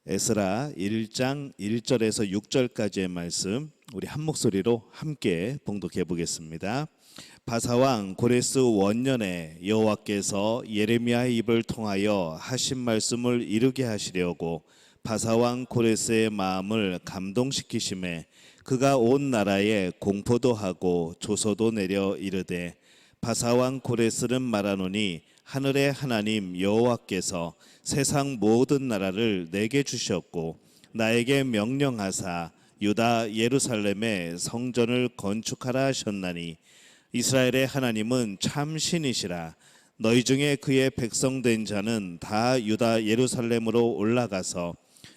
에스라 1장 1절에서 6절까지의 말씀 우리 한 목소리로 함께 봉독해 보겠습니다. 바사왕 고레스 원년에 여호와께서 예레미야의 입을 통하여 하신 말씀을 이루게 하시려고 바사왕 고레스의 마음을 감동시키심에 그가 온 나라에 공포도 하고 조서도 내려 이르되 바사왕 고레스는 말하노니 하늘의 하나님 여호와께서 세상 모든 나라를 내게 주셨고 나에게 명령하사 유다 예루살렘에 성전을 건축하라 하셨나니 이스라엘의 하나님은 참 신이시라. 너희 중에 그의 백성 된 자는 다 유다 예루살렘으로 올라가서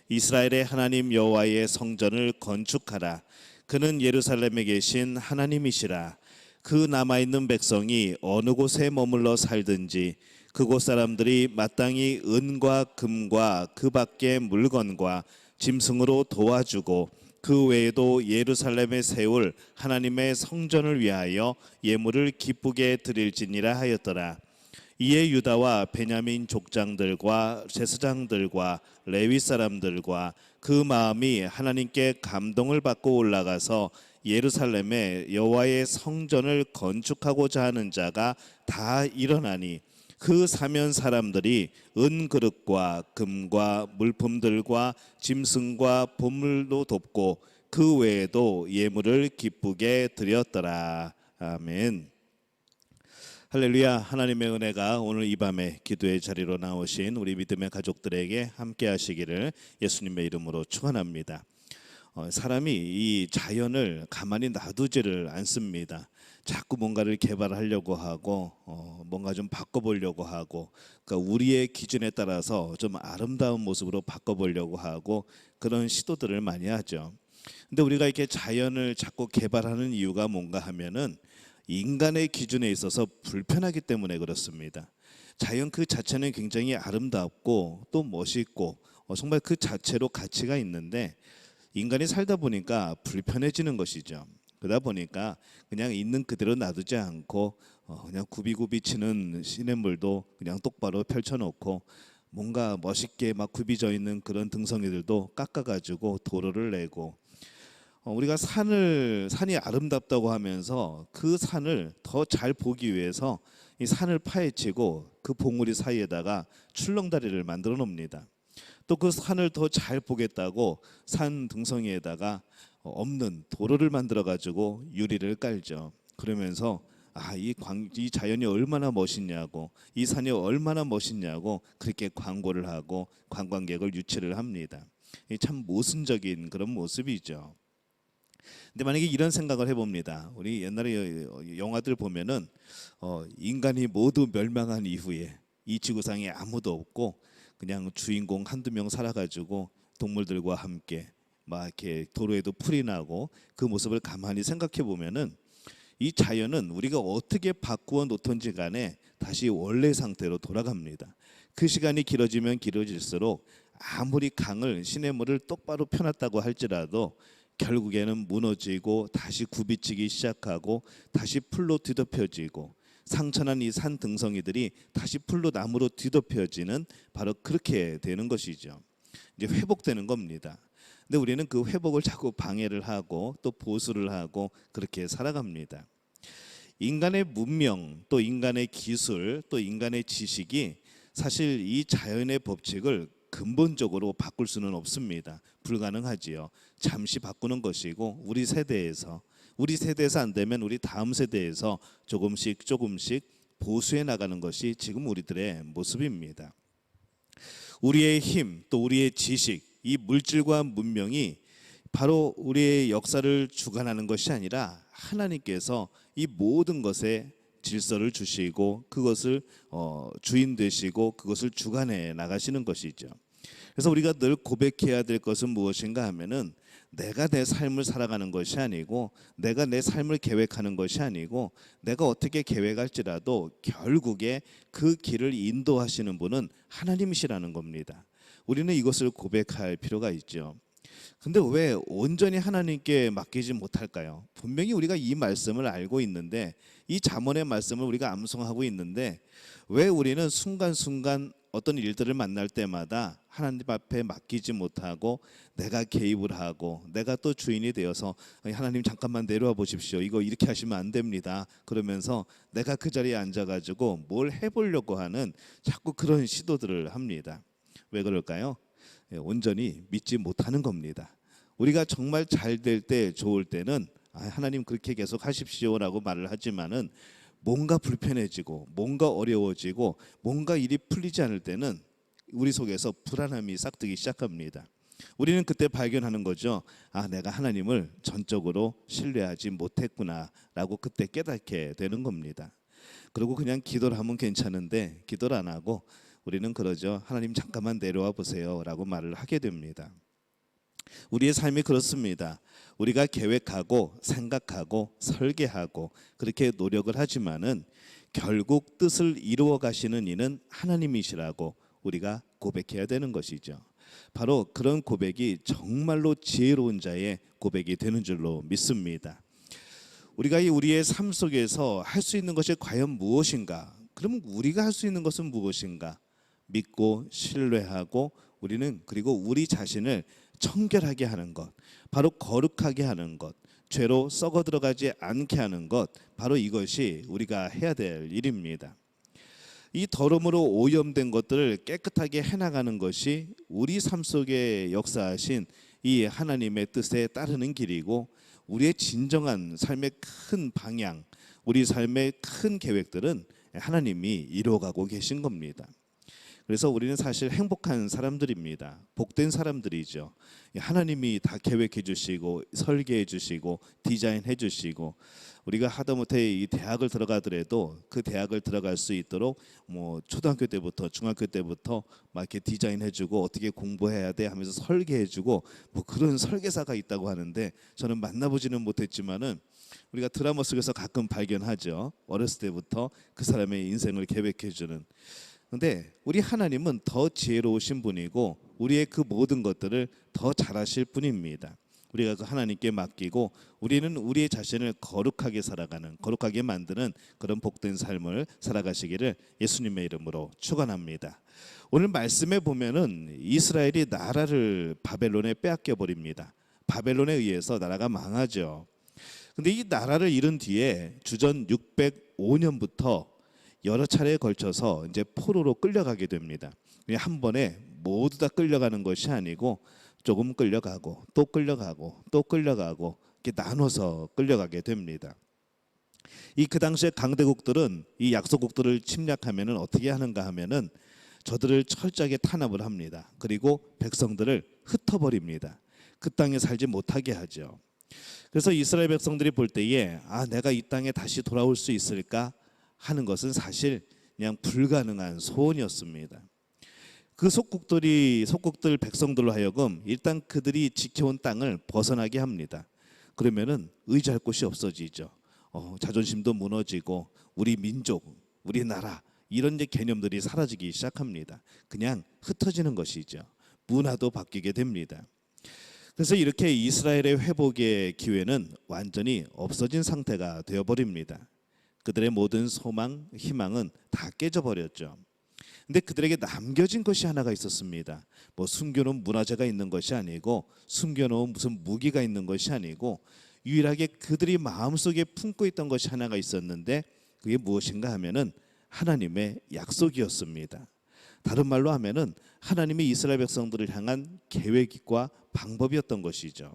이스라엘의 하나님 여호와의 성전을 건축하라. 그는 예루살렘에 계신 하나님이시라. 그 남아있는 백성이 어느 곳에 머물러 살든지 그곳 사람들이 마땅히 은과 금과 그 밖의 물건과 짐승으로 도와주고 그 외에도 예루살렘에 세울 하나님의 성전을 위하여 예물을 기쁘게 드릴지니라 하였더라. 이에 유다와 베냐민 족장들과 제사장들과 레위 사람들과 그 마음이 하나님께 감동을 받고 올라가서 예루살렘에 여호와의 성전을 건축하고자 하는 자가 다 일어나니 그 사면 사람들이 은그릇과 금과 물품들과 짐승과 보물도 돕고 그 외에도 예물을 기쁘게 드렸더라. 아멘. 할렐루야. 하나님의 은혜가 오늘 이 밤에 기도의 자리로 나오신 우리 믿음의 가족들에게 함께 하시기를 예수님의 이름으로 축원합니다. 사람이 이 자연을 가만히 놔두지를 않습니다. 자꾸 뭔가를 개발하려고 하고 뭔가 좀 바꿔보려고 하고, 그러니까 우리의 기준에 따라서 좀 아름다운 모습으로 바꿔보려고 하고 그런 시도들을 많이 하죠. 근데 우리가 이렇게 자연을 자꾸 개발하는 이유가 뭔가 하면은 인간의 기준에 있어서 불편하기 때문에 그렇습니다. 자연 그 자체는 굉장히 아름답고 또 멋있고 정말 그 자체로 가치가 있는데 인간이 살다 보니까 불편해지는 것이죠. 그러다 보니까 그냥 있는 그대로 놔두지 않고 그냥 굽이굽이 치는 시냇물도 그냥 똑바로 펼쳐놓고 뭔가 멋있게 막 굽이져 있는 그런 등성이들도 깎아가지고 도로를 내고, 우리가 산이 아름답다고 하면서 그 산을 더 잘 보기 위해서 이 산을 파헤치고 그 봉우리 사이에다가 출렁다리를 만들어 놓습니다. 또 그 산을 더 잘 보겠다고 산 등성이에다가 없는 도로를 만들어 가지고 유리를 깔죠. 그러면서 이 자연이 얼마나 멋있냐고, 이 산이 얼마나 멋있냐고 그렇게 광고를 하고 관광객을 유치를 합니다. 참 모순적인 그런 모습이죠. 근데 만약에 이런 생각을 해봅니다. 우리 옛날에 영화들 보면은 인간이 모두 멸망한 이후에 이 지구상에 아무도 없고 그냥 주인공 한두 명 살아가지고 동물들과 함께 막 이렇게 도로에도 풀이 나고 그 모습을 가만히 생각해 보면은 이 자연은 우리가 어떻게 바꾸어 놓던지 간에 다시 원래 상태로 돌아갑니다. 그 시간이 길어지면 길어질수록 아무리 강을 시냇물을 똑바로 펴놨다고 할지라도 결국에는 무너지고 다시 굽이치기 시작하고 다시 풀로 뒤덮여지고 상처난 이 산 등성이들이 다시 풀로 나무로 뒤덮여지는 바로 그렇게 되는 것이죠. 이제 회복되는 겁니다. 근데 우리는 그 회복을 자꾸 방해를 하고 또 보수를 하고 그렇게 살아갑니다. 인간의 문명, 또 인간의 기술, 또 인간의 지식이 사실 이 자연의 법칙을 근본적으로 바꿀 수는 없습니다. 불가능하지요. 잠시 바꾸는 것이고 우리 세대에서 안 되면 우리 다음 세대에서 조금씩 보수해 나가는 것이 지금 우리들의 모습입니다. 우리의 힘, 또 우리의 지식, 이 물질과 문명이 바로 우리의 역사를 주관하는 것이 아니라 하나님께서 이 모든 것에 질서를 주시고 그것을 주인 되시고 그것을 주관해 나가시는 것이죠. 그래서 우리가 늘 고백해야 될 것은 무엇인가 하면은 내가 내 삶을 살아가는 것이 아니고 내가 내 삶을 계획하는 것이 아니고 내가 어떻게 계획할지라도 결국에 그 길을 인도하시는 분은 하나님이시라는 겁니다. 우리는 이것을 고백할 필요가 있죠. 근데 왜 온전히 하나님께 맡기지 못할까요? 분명히 우리가 이 말씀을 알고 있는데, 이 잠언의 말씀을 우리가 암송하고 있는데 왜 우리는 순간순간 어떤 일들을 만날 때마다 하나님 앞에 맡기지 못하고 내가 개입을 하고 내가 또 주인이 되어서 하나님 잠깐만 내려와 보십시오. 이거 이렇게 하시면 안 됩니다. 그러면서 내가 그 자리에 앉아가지고 뭘 해보려고 하는 자꾸 그런 시도들을 합니다. 왜 그럴까요? 온전히 믿지 못하는 겁니다. 우리가 정말 잘 될 때, 좋을 때는 하나님 그렇게 계속 하십시오라고 말을 하지만은 뭔가 불편해지고 뭔가 어려워지고 뭔가 일이 풀리지 않을 때는 우리 속에서 불안함이 싹트기 시작합니다. 우리는 그때 발견하는 거죠. 내가 하나님을 전적으로 신뢰하지 못했구나라고 그때 깨닫게 되는 겁니다. 그리고 그냥 기도를 하면 괜찮은데 기도를 안 하고 우리는 그러죠. 하나님 잠깐만 내려와 보세요라고 말을 하게 됩니다. 우리의 삶이 그렇습니다. 우리가 계획하고 생각하고 설계하고 그렇게 노력을 하지만은 결국 뜻을 이루어 가시는 이는 하나님이시라고 우리가 고백해야 되는 것이죠. 바로 그런 고백이 정말로 지혜로운 자의 고백이 되는 줄로 믿습니다. 우리가 우리의 삶 속에서 할 수 있는 것이 과연 무엇인가? 그럼 우리가 할 수 있는 것은 무엇인가? 믿고 신뢰하고 우리는 그리고 우리 자신을 청결하게 하는 것, 바로 거룩하게 하는 것, 죄로 썩어 들어가지 않게 하는 것, 바로 이것이 우리가 해야 될 일입니다. 이 더러움으로 오염된 것들을 깨끗하게 해나가는 것이 우리 삶 속에 역사하신 이 하나님의 뜻에 따르는 길이고 우리의 진정한 삶의 큰 방향, 우리 삶의 큰 계획들은 하나님이 이루어가고 계신 겁니다. 그래서 우리는 사실 행복한 사람들입니다. 복된 사람들이죠. 하나님이 다 계획해 주시고 설계해 주시고 디자인해 주시고 우리가 하다못해 이 대학을 들어가더라도 그 대학을 들어갈 수 있도록 초등학교 때부터 중학교 때부터 막 이렇게 디자인해 주고 어떻게 공부해야 돼 하면서 설계해 주고 그런 설계사가 있다고 하는데 저는 만나보지는 못했지만은 우리가 드라마 속에서 가끔 발견하죠. 어렸을 때부터 그 사람의 인생을 계획해 주는. 그런데 우리 하나님은 더 지혜로우신 분이고 우리의 그 모든 것들을 더 잘하실 분입니다. 우리가 그 하나님께 맡기고 우리는 우리의 자신을 거룩하게 살아가는, 거룩하게 만드는 그런 복된 삶을 살아가시기를 예수님의 이름으로 축원합니다. 오늘 말씀에 보면은 이스라엘이 나라를 바벨론에 빼앗겨 버립니다. 바벨론에 의해서 나라가 망하죠. 근데 이 나라를 잃은 뒤에 주전 605년부터 여러 차례에 걸쳐서 이제 포로로 끌려가게 됩니다. 한 번에 모두 다 끌려가는 것이 아니고 조금 끌려가고 또 끌려가고 또 끌려가고 이렇게 나눠서 끌려가게 됩니다. 그 당시에 강대국들은 이 약소국들을 침략하면은 어떻게 하는가 하면은 저들을 철저하게 탄압을 합니다. 그리고 백성들을 흩어버립니다. 그 땅에 살지 못하게 하죠. 그래서 이스라엘 백성들이 볼 때에 내가 이 땅에 다시 돌아올 수 있을까 하는 것은 사실 그냥 불가능한 소원이었습니다. 그 속국들 백성들로 하여금 일단 그들이 지켜온 땅을 벗어나게 합니다. 그러면은 의지할 곳이 없어지죠. 자존심도 무너지고 우리 민족, 우리 나라 이런 개념들이 사라지기 시작합니다. 그냥 흩어지는 것이죠. 문화도 바뀌게 됩니다. 그래서 이렇게 이스라엘의 회복의 기회는 완전히 없어진 상태가 되어버립니다. 그들의 모든 소망, 희망은 다 깨져버렸죠. 근데 그들에게 남겨진 것이 하나가 있었습니다. 숨겨놓은 문화재가 있는 것이 아니고 숨겨놓은 무슨 무기가 있는 것이 아니고 유일하게 그들이 마음속에 품고 있던 것이 하나가 있었는데 그게 무엇인가 하면은 하나님의 약속이었습니다. 다른 말로 하면은 하나님이 이스라엘 백성들을 향한 계획과 방법이었던 것이죠.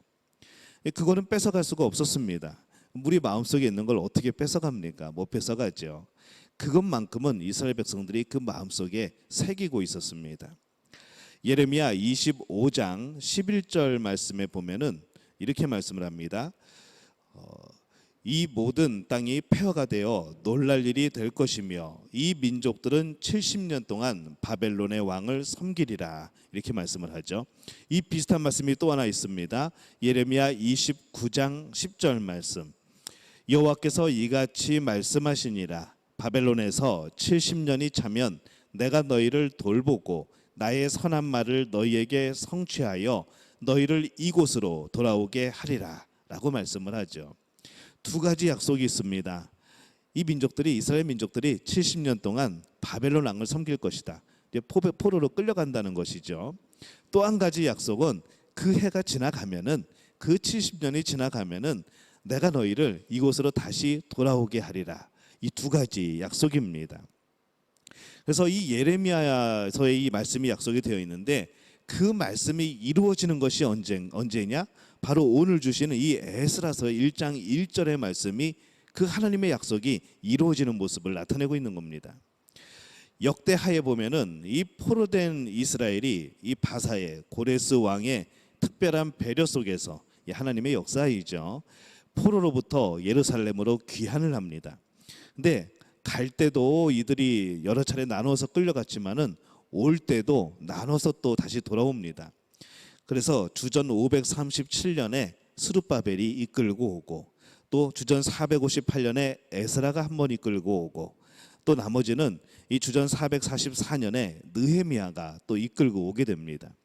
그거는 뺏어갈 수가 없었습니다. 우리 마음속에 있는 걸 어떻게 뺏어갑니까? 못 뺏어가죠. 그것만큼은 이스라엘 백성들이 그 마음속에 새기고 있었습니다. 예레미야 25장 11절 말씀에 보면은 이렇게 말씀을 합니다. 이 모든 땅이 폐허가 되어 놀랄 일이 될 것이며 이 민족들은 70년 동안 바벨론의 왕을 섬기리라 이렇게 말씀을 하죠. 이 비슷한 말씀이 또 하나 있습니다. 예레미야 29장 10절 말씀. 여호와께서 이같이 말씀하시니라. 바벨론에서 70년이 차면 내가 너희를 돌보고 나의 선한 말을 너희에게 성취하여 너희를 이곳으로 돌아오게 하리라 라고 말씀을 하죠. 두 가지 약속이 있습니다. 이 민족들이 이스라엘 민족들이 70년 동안 바벨론 왕을 섬길 것이다. 이제 포로로 끌려간다는 것이죠. 또 한 가지 약속은 그 해가 지나가면은, 그 70년이 지나가면은 내가 너희를 이곳으로 다시 돌아오게 하리라. 이 두 가지 약속입니다. 그래서 이 예레미야서의 이 말씀이 약속이 되어 있는데, 그 말씀이 이루어지는 것이 언제냐? 바로 오늘 주시는 이 에스라서 1장 1절의 말씀이 그 하나님의 약속이 이루어지는 모습을 나타내고 있는 겁니다. 역대하에 보면은 이 포로된 이스라엘이 이 바사의 고레스 왕의 특별한 배려 속에서, 이 하나님의 역사이죠, 포로로부터 예루살렘으로 귀환을 합니다. 근데 갈 때도 이들이 여러 차례 나눠서 끌려갔지만은 올 때도 나눠서 또 다시 돌아옵니다. 그래서 주전 537년에 스룹바벨이 이끌고 오고, 또 주전 458년에 에스라가 한 번 이끌고 오고, 또 나머지는 이 주전 444년에 느헤미야가 또 이끌고 오게 됩니다.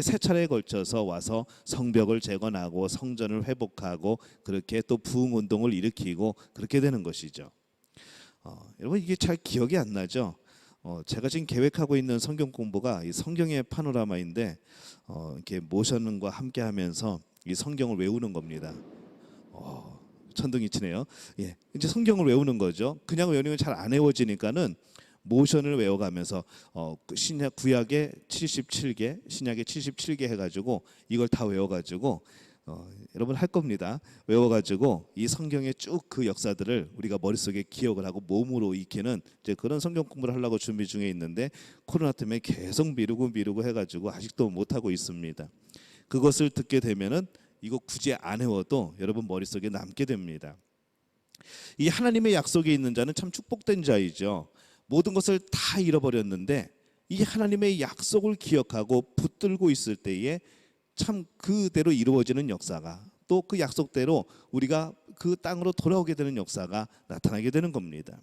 세 차례에 걸쳐서 와서 성벽을 재건하고 성전을 회복하고 그렇게 또 부흥 운동을 일으키고 그렇게 되는 것이죠. 여러분, 이게 잘 기억이 안 나죠? 제가 지금 계획하고 있는 성경 공부가 이 성경의 파노라마인데, 이렇게 모션과 함께하면서 이 성경을 외우는 겁니다. 천둥이 치네요. 예, 이제 성경을 외우는 거죠. 그냥 외우는 건 잘 안 외워지니까는 모션을 외워가면서 신약 구약에 77개, 신약에 77개 해가지고 이걸 다 외워가지고 여러분 할 겁니다. 외워가지고 이 성경의 쭉 그 역사들을 우리가 머릿속에 기억을 하고 몸으로 익히는 이제 그런 성경 공부를 하려고 준비 중에 있는데, 코로나 때문에 계속 미루고 해가지고 아직도 못 하고 있습니다. 그것을 듣게 되면은 이거 굳이 안 외워도 여러분 머릿속에 남게 됩니다. 이 하나님의 약속에 있는 자는 참 축복된 자이죠. 모든 것을 다 잃어버렸는데 이 하나님의 약속을 기억하고 붙들고 있을 때에 참 그대로 이루어지는 역사가, 또 그 약속대로 우리가 그 땅으로 돌아오게 되는 역사가 나타나게 되는 겁니다.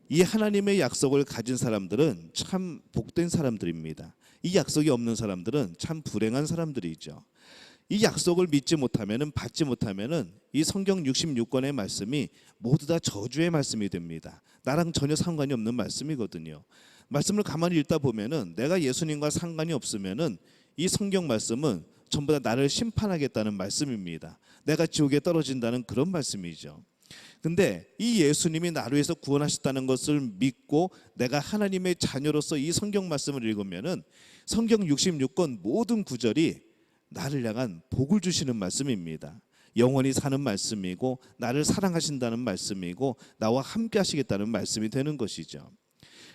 이 하나님의 약속을 가진 사람들은 참 복된 사람들입니다. 이 약속이 없는 사람들은 참 불행한 사람들이죠. 이 약속을 믿지 못하면은, 받지 못하면은 이 성경 66권의 말씀이 모두 다 저주의 말씀이 됩니다. 나랑 전혀 상관이 없는 말씀이거든요. 말씀을 가만히 읽다 보면은 내가 예수님과 상관이 없으면은 이 성경 말씀은 전부 다 나를 심판하겠다는 말씀입니다. 내가 지옥에 떨어진다는 그런 말씀이죠. 근데 이 예수님이 나를 위해서 구원하셨다는 것을 믿고 내가 하나님의 자녀로서 이 성경 말씀을 읽으면은 성경 66권 모든 구절이 나를 향한 복을 주시는 말씀입니다. 영원히 사는 말씀이고, 나를 사랑하신다는 말씀이고, 나와 함께 하시겠다는 말씀이 되는 것이죠.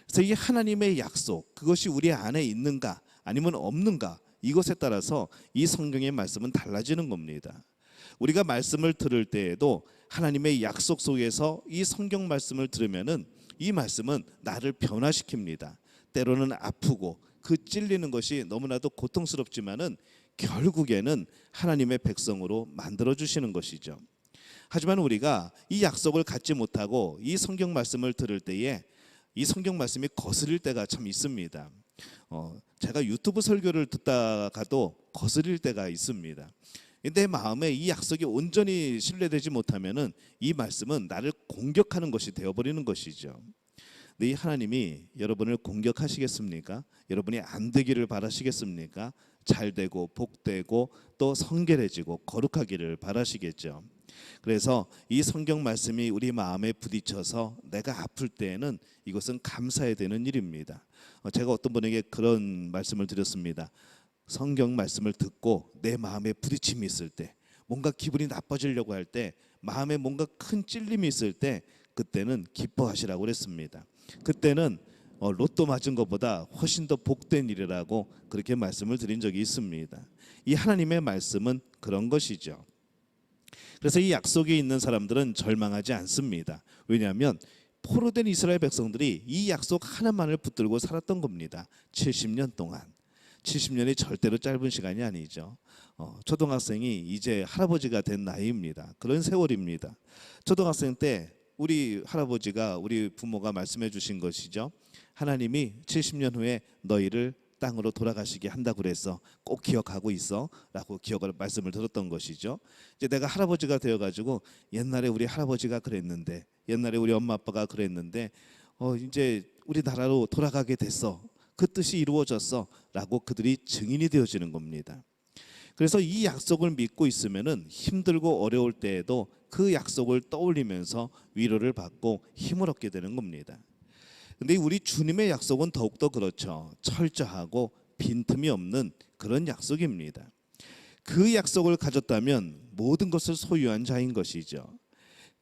그래서 이 하나님의 약속, 그것이 우리 안에 있는가 아니면 없는가, 이것에 따라서 이 성경의 말씀은 달라지는 겁니다. 우리가 말씀을 들을 때에도 하나님의 약속 속에서 이 성경 말씀을 들으면은 이 말씀은 나를 변화시킵니다. 때로는 아프고 그 찔리는 것이 너무나도 고통스럽지만은 결국에는 하나님의 백성으로 만들어 주시는 것이죠. 하지만 우리가 이 약속을 갖지 못하고 이 성경 말씀을 들을 때에 이 성경 말씀이 거스릴 때가 참 있습니다. 제가 유튜브 설교를 듣다가도 거스릴 때가 있습니다. 내 마음에 이 약속이 온전히 신뢰되지 못하면은 이 말씀은 나를 공격하는 것이 되어버리는 것이죠. 근데 이 하나님이 여러분을 공격하시겠습니까? 여러분이 안 되기를 바라시겠습니까? 잘 되고 복되고 또 성결해지고 거룩하기를 바라시겠죠. 그래서 이 성경 말씀이 우리 마음에 부딪혀서 내가 아플 때에는 이것은 감사해야 되는 일입니다. 제가 어떤 분에게 그런 말씀을 드렸습니다. 성경 말씀을 듣고 내 마음에 부딪힘이 있을 때, 뭔가 기분이 나빠지려고 할 때, 마음에 뭔가 큰 찔림이 있을 때, 그때는 기뻐하시라고 그랬습니다. 그때는 로또 맞은 것보다 훨씬 더 복된 일이라고 그렇게 말씀을 드린 적이 있습니다. 이 하나님의 말씀은 그런 것이죠. 그래서 이 약속에 있는 사람들은 절망하지 않습니다. 왜냐하면 포로된 이스라엘 백성들이 이 약속 하나만을 붙들고 살았던 겁니다. 70년 동안. 70년이 절대로 짧은 시간이 아니죠. 초등학생이 이제 할아버지가 된 나이입니다. 그런 세월입니다. 초등학생 때 우리 할아버지가, 우리 부모가 말씀해 주신 것이죠. 하나님이 70년 후에 너희를 땅으로 돌아가시게 한다고 그래서 꼭 기억하고 있어 라고 말씀을 들었던 것이죠. 이제 내가 할아버지가 되어가지고 옛날에 우리 할아버지가 그랬는데, 옛날에 우리 엄마 아빠가 그랬는데 이제 우리나라로 돌아가게 됐어. 그 뜻이 이루어졌어라고 그들이 증인이 되어지는 겁니다. 그래서 이 약속을 믿고 있으면은 힘들고 어려울 때에도 그 약속을 떠올리면서 위로를 받고 힘을 얻게 되는 겁니다. 근데 우리 주님의 약속은 더욱더 그렇죠. 철저하고 빈틈이 없는 그런 약속입니다. 그 약속을 가졌다면 모든 것을 소유한 자인 것이죠.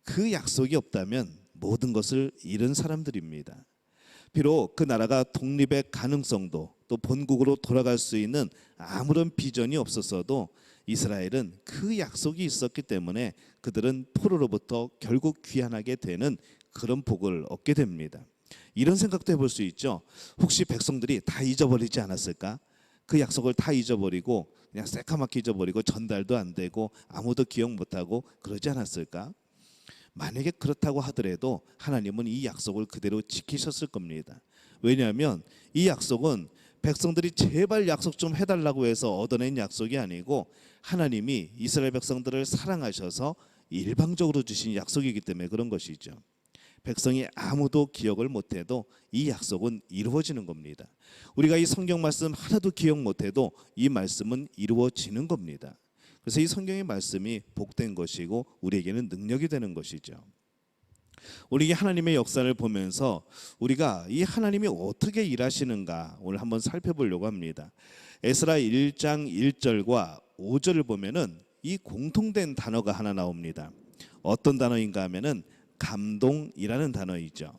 그 약속이 없다면 모든 것을 잃은 사람들입니다. 비록 그 나라가 독립의 가능성도 또 본국으로 돌아갈 수 있는 아무런 비전이 없었어도 이스라엘은 그 약속이 있었기 때문에 그들은 포로로부터 결국 귀환하게 되는 그런 복을 얻게 됩니다. 이런 생각도 해볼 수 있죠. 혹시 백성들이 다 잊어버리지 않았을까? 그 약속을 다 잊어버리고 그냥 새까맣게 잊어버리고 전달도 안 되고 아무도 기억 못하고 그러지 않았을까? 만약에 그렇다고 하더라도 하나님은 이 약속을 그대로 지키셨을 겁니다. 왜냐하면 이 약속은 백성들이 제발 약속 좀 해달라고 해서 얻어낸 약속이 아니고 하나님이 이스라엘 백성들을 사랑하셔서 일방적으로 주신 약속이기 때문에 그런 것이죠. 백성이 아무도 기억을 못해도 이 약속은 이루어지는 겁니다. 우리가 이 성경 말씀 하나도 기억 못해도 이 말씀은 이루어지는 겁니다. 그래서 이 성경의 말씀이 복된 것이고 우리에게는 능력이 되는 것이죠. 우리 하나님의 역사를 보면서 우리가 이 하나님이 어떻게 일하시는가 오늘 한번 살펴보려고 합니다. 에스라 1장 1절과 5절을 보면은 이 공통된 단어가 하나 나옵니다. 어떤 단어인가 하면은 감동이라는 단어이죠.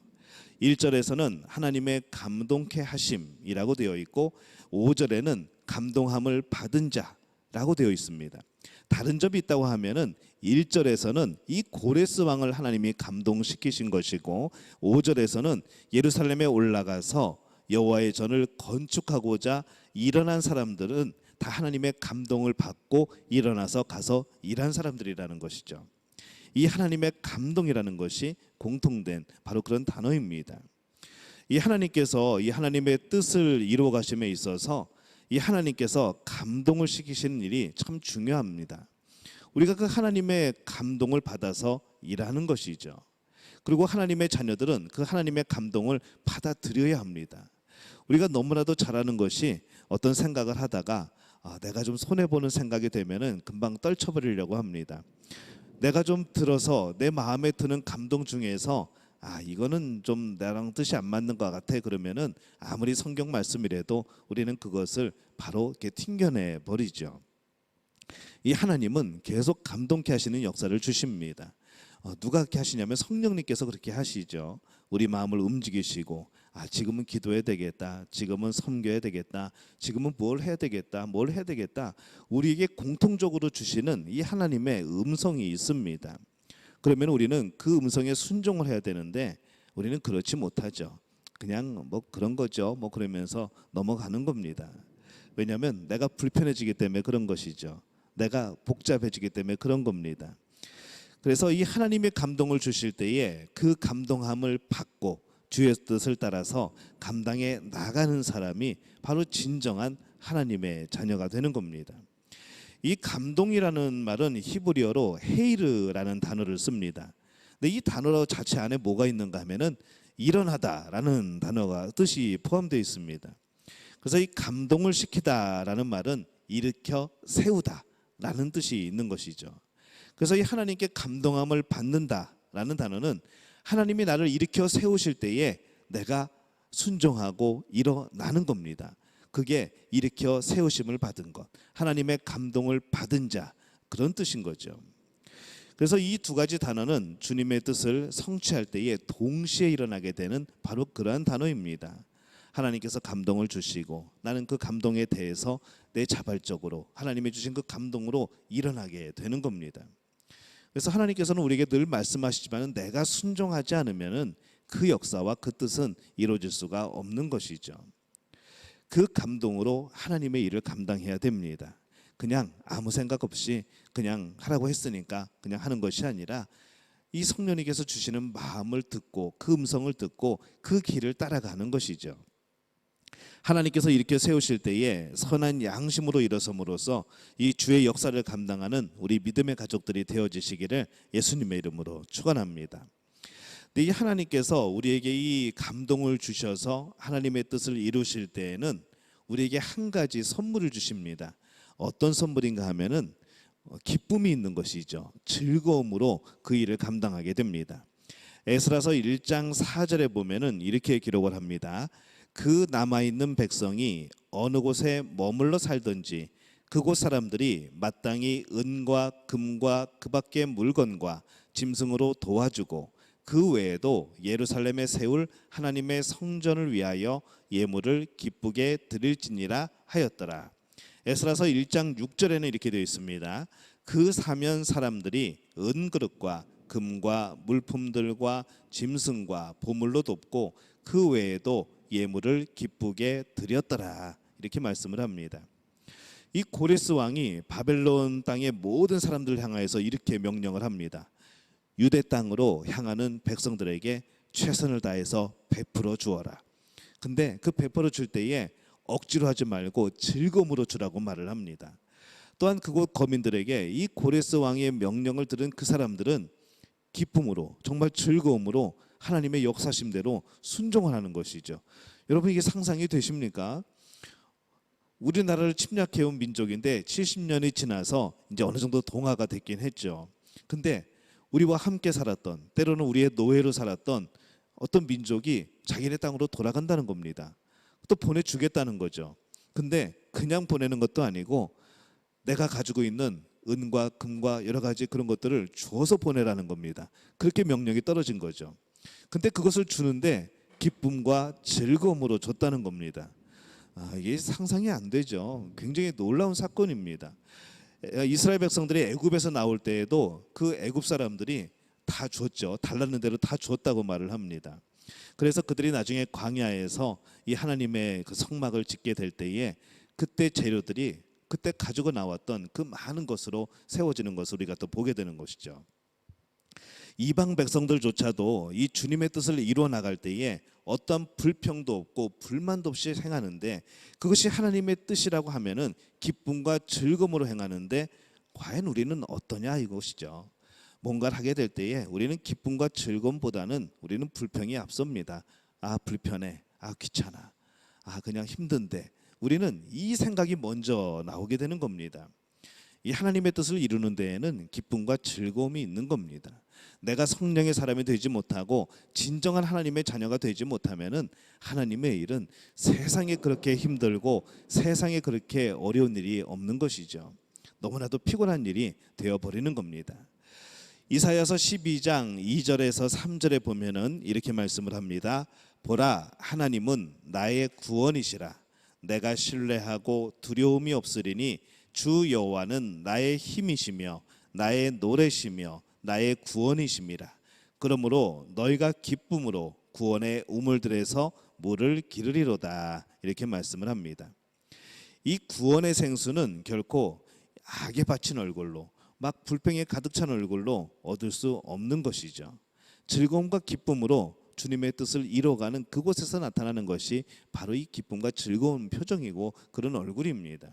1절에서는 하나님의 감동케 하심이라고 되어 있고 5절에는 감동함을 받은 자라고 되어 있습니다. 다른 점이 있다고 하면은 1절에서는 이 고레스 왕을 하나님이 감동시키신 것이고 5절에서는 예루살렘에 올라가서 여호와의 전을 건축하고자 일어난 사람들은 다 하나님의 감동을 받고 일어나서 가서 일한 사람들이라는 것이죠. 이 하나님의 감동이라는 것이 공통된 바로 그런 단어입니다. 이 하나님께서 이 하나님의 뜻을 이루어 가심에 있어서 이 하나님께서 감동을 시키시는 일이 참 중요합니다. 우리가 그 하나님의 감동을 받아서 일하는 것이죠. 그리고 하나님의 자녀들은 그 하나님의 감동을 받아들여야 합니다. 우리가 너무나도 잘하는 것이 어떤 생각을 하다가 내가 좀 손해보는 생각이 되면은 금방 떨쳐버리려고 합니다. 내가 좀 들어서 내 마음에 드는 감동 중에서 이거는 좀 나랑 뜻이 안 맞는 것 같아 그러면은 아무리 성경 말씀이라도 우리는 그것을 바로 이렇게 튕겨내 버리죠. 이 하나님은 계속 감동케 하시는 역사를 주십니다. 누가 그렇게 하시냐면 성령님께서 그렇게 하시죠. 우리 마음을 움직이시고 지금은 기도해야 되겠다, 지금은 섬겨야 되겠다, 지금은 뭘 해야 되겠다, 뭘 해야 되겠다, 우리에게 공통적으로 주시는 이 하나님의 음성이 있습니다. 그러면 우리는 그 음성에 순종을 해야 되는데 우리는 그렇지 못하죠. 그냥 뭐 그런 거죠, 뭐 그러면서 넘어가는 겁니다. 왜냐하면 내가 불편해지기 때문에 그런 것이죠. 내가 복잡해지기 때문에 그런 겁니다. 그래서 이 하나님의 감동을 주실 때에 그 감동함을 받고 주의 뜻을 따라서 감당해 나가는 사람이 바로 진정한 하나님의 자녀가 되는 겁니다. 이 감동이라는 말은 히브리어로 헤이르라는 단어를 씁니다. 근데 이 단어 자체 안에 뭐가 있는가 하면은 일어나다라는 단어가 뜻이 포함되어 있습니다. 그래서 이 감동을 시키다라는 말은 일으켜 세우다라는 뜻이 있는 것이죠. 그래서 이 하나님께 감동함을 받는다라는 단어는 하나님이 나를 일으켜 세우실 때에 내가 순종하고 일어나는 겁니다. 그게 일으켜 세우심을 받은 것, 하나님의 감동을 받은 자, 그런 뜻인 거죠. 그래서 이 두 가지 단어는 주님의 뜻을 성취할 때에 동시에 일어나게 되는 바로 그러한 단어입니다. 하나님께서 감동을 주시고 나는 그 감동에 대해서 내 자발적으로 하나님이 주신 그 감동으로 일어나게 되는 겁니다. 그래서 하나님께서는 우리에게 늘 말씀하시지만 내가 순종하지 않으면은 그 역사와 그 뜻은 이루어질 수가 없는 것이죠. 그 감동으로 하나님의 일을 감당해야 됩니다. 그냥 아무 생각 없이 그냥 하라고 했으니까 그냥 하는 것이 아니라 이 성령님께서 주시는 마음을 듣고 그 음성을 듣고 그 길을 따라가는 것이죠. 하나님께서 이렇게 세우실 때에 선한 양심으로 일어섬으로써 이 주의 역사를 감당하는 우리 믿음의 가족들이 되어지시기를 예수님의 이름으로 축원합니다. 근데 이 하나님께서 우리에게 이 감동을 주셔서 하나님의 뜻을 이루실 때에는 우리에게 한 가지 선물을 주십니다. 어떤 선물인가 하면은 기쁨이 있는 것이죠. 즐거움으로 그 일을 감당하게 됩니다. 에스라서 1장 4절에 보면은 이렇게 기록을 합니다. 그 남아있는 백성이 어느 곳에 머물러 살든지 그곳 사람들이 마땅히 은과 금과 그 밖의 물건과 짐승으로 도와주고 그 외에도 예루살렘에 세울 하나님의 성전을 위하여 예물을 기쁘게 드릴지니라 하였더라. 에스라서 1장 6절에는 이렇게 되어 있습니다. 그 사면 사람들이 은그릇과 금과 물품들과 짐승과 보물로 돕고 그 외에도 예물을 기쁘게 드렸더라. 이렇게 말씀을 합니다. 이 고레스 왕이 바벨론 땅의 모든 사람들을 향하여서 이렇게 명령을 합니다. 유대 땅으로 향하는 백성들에게 최선을 다해서 베풀어 주어라. 근데 그 베풀어 줄 때에 억지로 하지 말고 즐거움으로 주라고 말을 합니다. 또한 그곳 거민들에게 이 고레스 왕의 명령을 들은 그 사람들은 기쁨으로 정말 즐거움으로 하나님의 역사심대로 순종을 하는 것이죠. 여러분 이게 상상이 되십니까? 우리나라를 침략해온 민족인데 70년이 지나서 이제 어느 정도 동화가 됐긴 했죠. 근데 우리와 함께 살았던, 때로는 우리의 노예로 살았던 어떤 민족이 자기네 땅으로 돌아간다는 겁니다. 또 보내주겠다는 거죠. 근데 그냥 보내는 것도 아니고 내가 가지고 있는 은과 금과 여러 가지 그런 것들을 주어서 보내라는 겁니다. 그렇게 명령이 떨어진 거죠. 근데 그것을 주는데 기쁨과 즐거움으로 줬다는 겁니다. 이게 상상이 안 되죠. 굉장히 놀라운 사건입니다. 이스라엘 백성들이 애굽에서 나올 때에도 그 애굽 사람들이 다 줬죠. 달라는 대로 다 줬다고 말을 합니다. 그래서 그들이 나중에 광야에서 이 하나님의 그 성막을 짓게 될 때에 그때 재료들이 그때 가지고 나왔던 그 많은 것으로 세워지는 것을 우리가 또 보게 되는 것이죠. 이방 백성들조차도 이 주님의 뜻을 이루어 나갈 때에 어떤 불평도 없고 불만도 없이 행하는데 그것이 하나님의 뜻이라고 하면은 기쁨과 즐거움으로 행하는데 과연 우리는 어떠냐 이것이죠. 뭔가를 하게 될 때에 우리는 기쁨과 즐거움보다는 우리는 불평이 앞섭니다. 불편해, 귀찮아, 그냥 힘든데 우리는 이 생각이 먼저 나오게 되는 겁니다. 이 하나님의 뜻을 이루는 데에는 기쁨과 즐거움이 있는 겁니다. 내가 성령의 사람이 되지 못하고 진정한 하나님의 자녀가 되지 못하면은 하나님의 일은 세상에 그렇게 힘들고 세상에 그렇게 어려운 일이 없는 것이죠. 너무나도 피곤한 일이 되어버리는 겁니다. 이사야서 12장 2절에서 3절에 보면은 이렇게 말씀을 합니다. 보라, 하나님은 나의 구원이시라. 내가 신뢰하고 두려움이 없으리니 주 여호와는 나의 힘이시며 나의 노래시며 나의 구원이심이라. 그러므로 너희가 기쁨으로 구원의 우물들에서 물을 기르리로다. 이렇게 말씀을 합니다. 이 구원의 생수는 결코 악에 바친 얼굴로 막 불평에 가득 찬 얼굴로 얻을 수 없는 것이죠. 즐거움과 기쁨으로 주님의 뜻을 이뤄가는 그곳에서 나타나는 것이 바로 이 기쁨과 즐거운 표정이고 그런 얼굴입니다.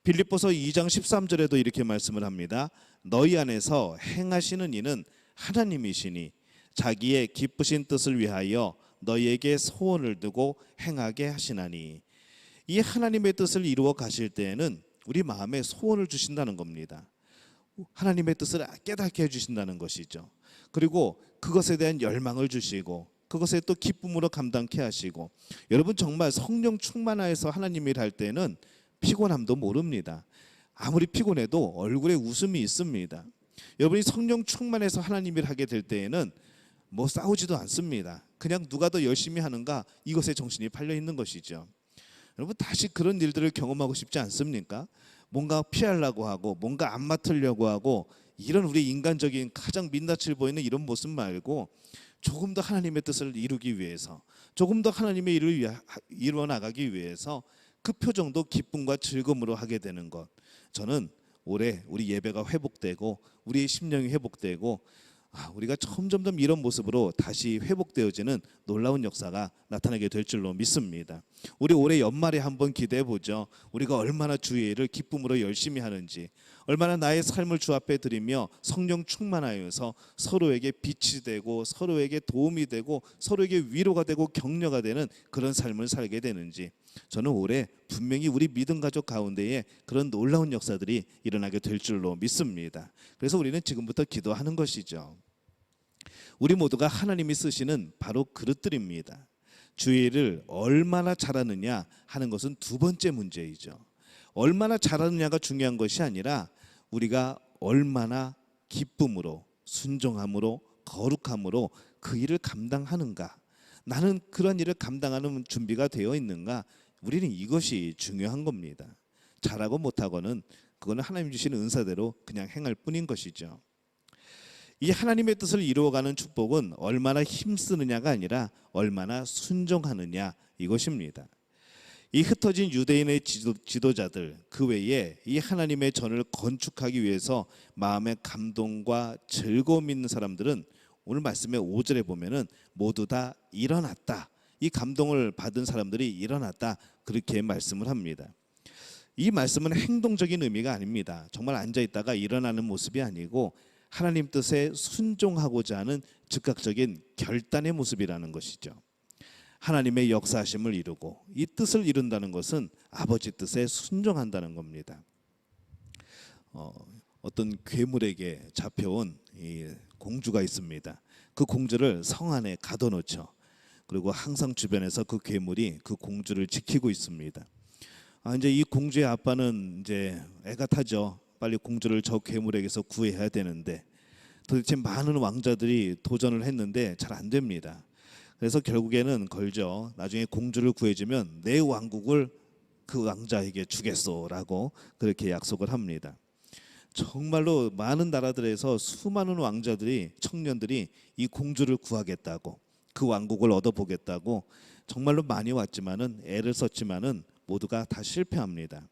빌립보서 2장 13절에도 이렇게 말씀을 합니다. 너희 안에서 행하시는 이는 하나님이시니 자기의 기쁘신 뜻을 위하여 너희에게 소원을 두고 행하게 하시나니. 이 하나님의 뜻을 이루어 가실 때에는 우리 마음에 소원을 주신다는 겁니다. 하나님의 뜻을 깨닫게 해주신다는 것이죠. 그리고 그것에 대한 열망을 주시고 그것에 또 기쁨으로 감당케 하시고, 여러분 정말 성령 충만하여서 하나님 일 할 때는 피곤함도 모릅니다. 아무리 피곤해도 얼굴에 웃음이 있습니다. 여러분이 성령 충만해서 하나님 일 하게 될 때에는 뭐 싸우지도 않습니다. 그냥 누가 더 열심히 하는가 이것에 정신이 팔려 있는 것이죠. 여러분 다시 그런 일들을 경험하고 싶지 않습니까? 뭔가 피하려고 하고 뭔가 안 맡으려고 하고 이런 우리 인간적인 가장 민낯을 보이는 이런 모습 말고 조금 더 하나님의 뜻을 이루기 위해서, 조금 더 하나님의 일을 이루어 나가기 위해서 그 표정도 기쁨과 즐거움으로 하게 되는 것. 저는 올해 우리 예배가 회복되고 우리의 심령이 회복되고 우리가 점점점 이런 모습으로 다시 회복되어지는 놀라운 역사가 나타나게 될 줄로 믿습니다. 우리 올해 연말에 한번 기대해 보죠. 우리가 얼마나 주의 일을 기쁨으로 열심히 하는지, 얼마나 나의 삶을 주 앞에 드리며 성령 충만하여서 서로에게 빛이 되고 서로에게 도움이 되고 서로에게 위로가 되고 격려가 되는 그런 삶을 살게 되는지, 저는 올해 분명히 우리 믿음 가족 가운데에 그런 놀라운 역사들이 일어나게 될 줄로 믿습니다. 그래서 우리는 지금부터 기도하는 것이죠. 우리 모두가 하나님이 쓰시는 바로 그릇들입니다. 주의 일을 얼마나 잘하느냐 하는 것은 두 번째 문제이죠. 얼마나 잘하느냐가 중요한 것이 아니라 우리가 얼마나 기쁨으로, 순종함으로, 거룩함으로 그 일을 감당하는가, 나는 그런 일을 감당하는 준비가 되어 있는가, 우리는 이것이 중요한 겁니다. 잘하고 못하고는 그거는 하나님 주시는 은사대로 그냥 행할 뿐인 것이죠. 이 하나님의 뜻을 이루어가는 축복은 얼마나 힘쓰느냐가 아니라 얼마나 순종하느냐, 이것입니다. 이 흩어진 유대인의 지도자들, 그 외에 이 하나님의 전을 건축하기 위해서 마음의 감동과 즐거움 있는 사람들은 오늘 말씀의 5절에 보면은 모두 다 일어났다, 이 감동을 받은 사람들이 일어났다, 그렇게 말씀을 합니다. 이 말씀은 행동적인 의미가 아닙니다. 정말 앉아있다가 일어나는 모습이 아니고 하나님 뜻에 순종하고자 하는 즉각적인 결단의 모습이라는 것이죠. 하나님의 역사하심을 이루고 이 뜻을 이룬다는 것은 아버지 뜻에 순종한다는 겁니다. 어떤 괴물에게 잡혀온 이 공주가 있습니다. 그 공주를 성 안에 가둬놓죠. 그리고 항상 주변에서 그 괴물이 그 공주를 지키고 있습니다. 이제 이 공주의 아빠는 이제 애가 타죠. 빨리 공주를 저 괴물에게서 구해야 되는데 도대체 많은 왕자들이 도전을 했는데 잘 안 됩니다. 그래서 결국에는 걸죠. 나중에 공주를 구해주면 내 왕국을 그 왕자에게 주겠소라고 그렇게 약속을 합니다. 정말로 많은 나라들에서 수많은 왕자들이, 청년들이 이 공주를 구하겠다고, 그 왕국을 얻어보겠다고 정말로 많이 왔지만은, 애를 썼지만은 모두가 다 실패합니다.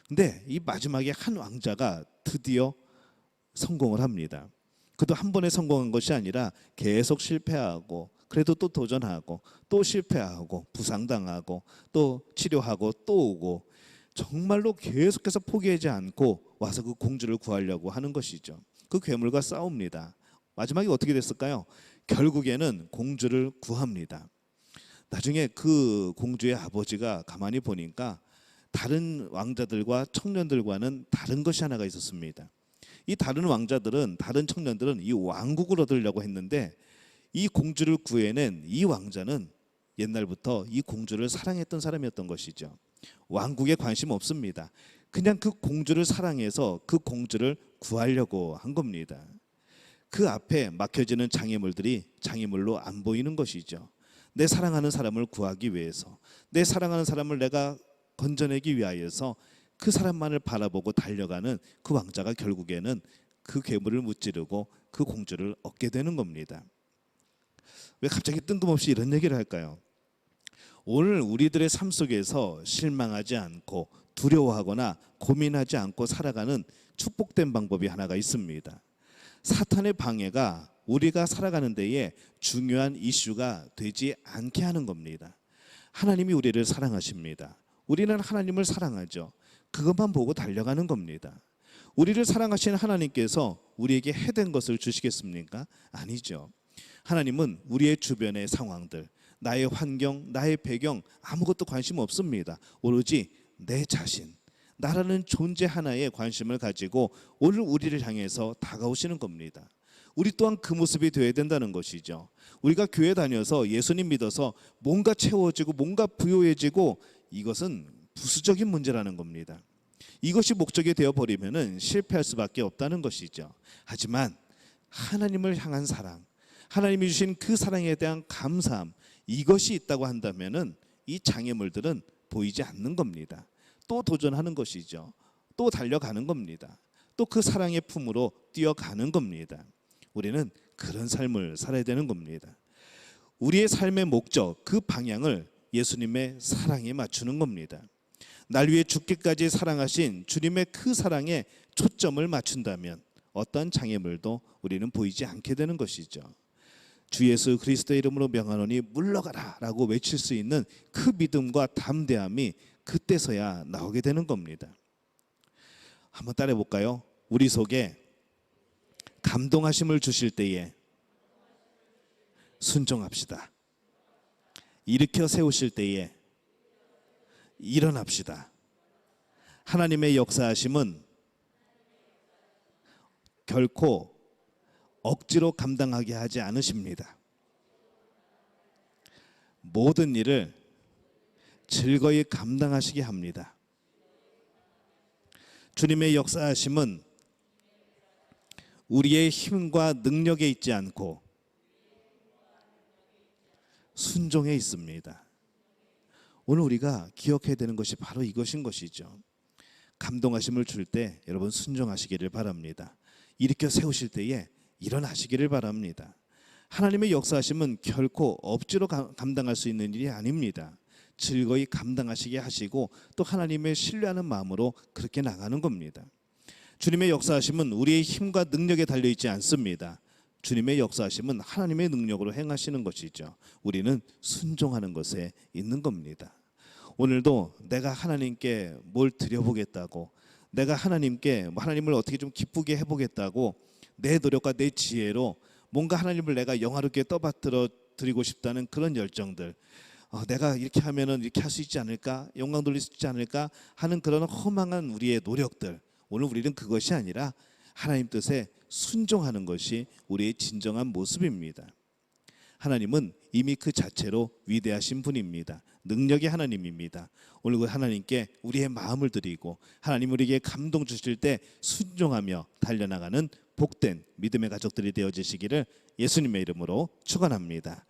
근데 이 마지막에 한 왕자가 드디어 성공을 합니다. 그도 한 번에 성공한 것이 아니라 계속 실패하고, 그래도 또 도전하고, 또 실패하고, 부상당하고, 또 치료하고, 또 오고, 정말로 계속해서 포기하지 않고 와서 그 공주를 구하려고 하는 것이죠. 그 괴물과 싸웁니다. 마지막에 어떻게 됐을까요? 결국에는 공주를 구합니다. 나중에 그 공주의 아버지가 가만히 보니까 다른 왕자들과 청년들과는 다른 것이 하나가 있었습니다. 이 다른 왕자들은, 다른 청년들은 이 왕국을 얻으려고 했는데 이 공주를 구해낸 이 왕자는 옛날부터 이 공주를 사랑했던 사람이었던 것이죠. 왕국에 관심 없습니다. 그냥 그 공주를 사랑해서 그 공주를 구하려고 한 겁니다. 그 앞에 막혀지는 장애물들이 장애물로 안 보이는 것이죠. 내 사랑하는 사람을 구하기 위해서, 내 사랑하는 사람을 내가 건져내기 위하여서 그 사람만을 바라보고 달려가는 그 왕자가 결국에는 그 괴물을 무찌르고 그 공주를 얻게 되는 겁니다. 왜 갑자기 뜬금없이 이런 얘기를 할까요? 오늘 우리들의 삶 속에서 실망하지 않고 두려워하거나 고민하지 않고 살아가는 축복된 방법이 하나가 있습니다. 사탄의 방해가 우리가 살아가는 데에 중요한 이슈가 되지 않게 하는 겁니다. 하나님이 우리를 사랑하십니다. 우리는 하나님을 사랑하죠. 그것만 보고 달려가는 겁니다. 우리를 사랑하시는 하나님께서 우리에게 해된 것을 주시겠습니까? 아니죠. 하나님은 우리의 주변의 상황들, 나의 환경, 나의 배경 아무것도 관심 없습니다. 오로지 내 자신, 나라는 존재 하나에 관심을 가지고 오늘 우리를 향해서 다가오시는 겁니다. 우리 또한 그 모습이 되어야 된다는 것이죠. 우리가 교회 다녀서 예수님 믿어서 뭔가 채워지고 뭔가 부요해지고, 이것은 부수적인 문제라는 겁니다. 이것이 목적이 되어버리면 실패할 수밖에 없다는 것이죠. 하지만 하나님을 향한 사랑, 하나님이 주신 그 사랑에 대한 감사함, 이것이 있다고 한다면 이 장애물들은 보이지 않는 겁니다. 또 도전하는 것이죠. 또 달려가는 겁니다. 또 그 사랑의 품으로 뛰어가는 겁니다. 우리는 그런 삶을 살아야 되는 겁니다. 우리의 삶의 목적, 그 방향을 예수님의 사랑에 맞추는 겁니다. 날 위해 죽기까지 사랑하신 주님의 그 사랑에 초점을 맞춘다면 어떤 장애물도 우리는 보이지 않게 되는 것이죠. 주 예수 그리스도의 이름으로 명하노니 물러가라 라고 외칠 수 있는 그 믿음과 담대함이 그때서야 나오게 되는 겁니다. 한번 따라해 볼까요? 우리 속에 감동하심을 주실 때에 순종합시다. 일으켜 세우실 때에 일어납시다. 하나님의 역사하심은 결코 억지로 감당하게 하지 않으십니다. 모든 일을 즐거이 감당하시게 합니다. 주님의 역사하심은 우리의 힘과 능력에 있지 않고 순종에 있습니다. 오늘 우리가 기억해야 되는 것이 바로 이것인 것이죠. 감동하심을 줄 때 여러분 순종하시기를 바랍니다. 일으켜 세우실 때에 일어나시기를 바랍니다. 하나님의 역사하심은 결코 억지로 감당할 수 있는 일이 아닙니다. 즐거이 감당하시게 하시고 또 하나님의 신뢰하는 마음으로 그렇게 나가는 겁니다. 주님의 역사하심은 우리의 힘과 능력에 달려있지 않습니다. 주님의 역사하심은 하나님의 능력으로 행하시는 것이죠. 우리는 순종하는 것에 있는 겁니다. 오늘도 내가 하나님께 뭘 드려보겠다고, 내가 하나님께 하나님을 어떻게 좀 기쁘게 해보겠다고 내 노력과 내 지혜로 뭔가 하나님을 내가 영화롭게 떠받들어 드리고 싶다는 그런 열정들, 내가 이렇게 하면은 이렇게 할 수 있지 않을까, 영광 돌릴 수 있지 않을까 하는 그런 허망한 우리의 노력들, 오늘 우리는 그것이 아니라 하나님 뜻에 순종하는 것이 우리의 진정한 모습입니다. 하나님은 이미 그 자체로 위대하신 분입니다. 능력의 하나님입니다. 오늘 그 하나님께 우리의 마음을 드리고 하나님 우리에게 감동 주실 때 순종하며 달려나가는 복된 믿음의 가족들이 되어지시기를 예수님의 이름으로 축원합니다.